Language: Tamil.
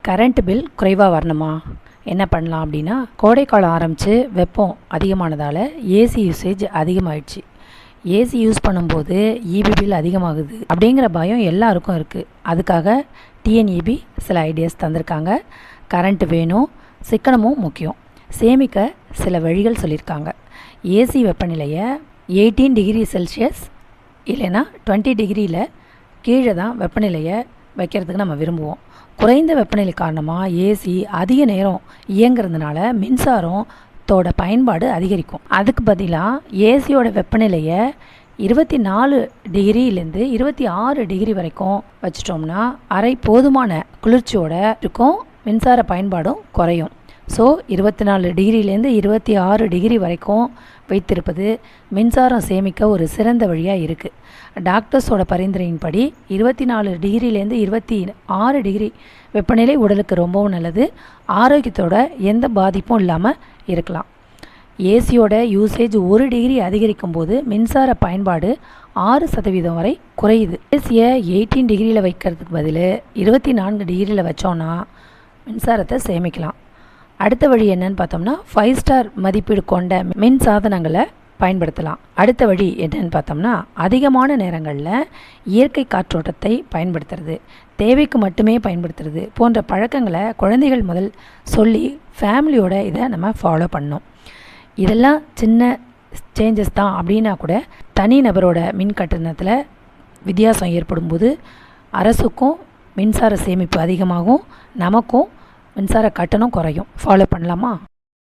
கரண்ட் பில் குறைவாக வரணுமா? என்ன பண்ணலாம் அப்படின்னா, கோடைக்காலம் ஆரம்பித்து வெப்பம் அதிகமானதால் ஏசி யூசேஜ் அதிகமாகிடுச்சு. ஏசி யூஸ் பண்ணும்போது இபி பில் அதிகமாகுது அப்படிங்கிற பயம் எல்லாருக்கும் இருக்குது. அதுக்காக டிஎன்இபி சில ஐடியாஸ் தந்திருக்காங்க. கரண்ட் வேணும், சிக்கனமும் முக்கியம். சேமிக்க சில வழிகள் சொல்லியிருக்காங்க. ஏசி வெப்பநிலையை 18 டிகிரி செல்சியஸ் இல்லைன்னா 20 டிகிரியில் கீழே தான் வெப்பநிலையை வைக்கிறதுக்கு நம்ம விரும்புவோம். குறைந்த வெப்பநிலை காரணமாக ஏசி அதிக நேரம் இயங்குறதுனால மின்சாரத்தோட பயன்பாடு அதிகரிக்கும். அதுக்கு பதிலாக ஏசியோட வெப்பநிலையை 24 டிகிரியிலேருந்து 26 டிகிரி வரைக்கும் வச்சிட்டோம்னா அறை போதுமான குளிர்ச்சியோட இருக்கும், மின்சார பயன்பாடும் குறையும். ஸோ 24 டிகிரிலேருந்து 26 டிகிரி வரைக்கும் வைத்திருப்பது மின்சாரம் சேமிக்க ஒரு சிறந்த வழியாக இருக்குது. டாக்டர்ஸோட பரிந்துரையின்படி 24 டிகிரிலேருந்து 26 டிகிரி வெப்பநிலை உடலுக்கு ரொம்பவும் நல்லது. ஆரோக்கியத்தோட எந்த பாதிப்பும் இல்லாமல் இருக்கலாம். ஏசியோட யூசேஜ் 1 டிகிரி அதிகரிக்கும் போது மின்சார பயன்பாடு 6% வரை குறையுது. ஏசியை 18 டிகிரியில் வைக்கிறதுக்கு பதில் 24 டிகிரியில் வச்சோன்னா மின்சாரத்தை சேமிக்கலாம். அடுத்த வழி என்னன்னு பார்த்தோம்னா, 5 ஸ்டார் மதிப்பீடு கொண்ட மின் சாதனங்களை பயன்படுத்தலாம். அடுத்த வழி என்னன்னு பார்த்தோம்னா, அதிகமான நேரங்களில் இயற்கை காற்றோட்டத்தை பயன்படுத்துறது, தேவைக்கு மட்டுமே பயன்படுத்துறது போன்ற பழக்கங்களை குழந்தைகள் முதல் சொல்லி ஃபேமிலியோட இதை நம்ம ஃபாலோ பண்ணணும். இதெல்லாம் சின்ன சேஞ்சஸ் தான் அப்படின்னா கூட தனிநபரோட மின் கட்டணத்தில் வித்தியாசம் ஏற்படும்போது அரசுக்கும் மின்சார சேமிப்பு அதிகமாகும், நமக்கும் மின்சார கட்டணம் குறையும். ஃபாலோ பண்ணலாமா?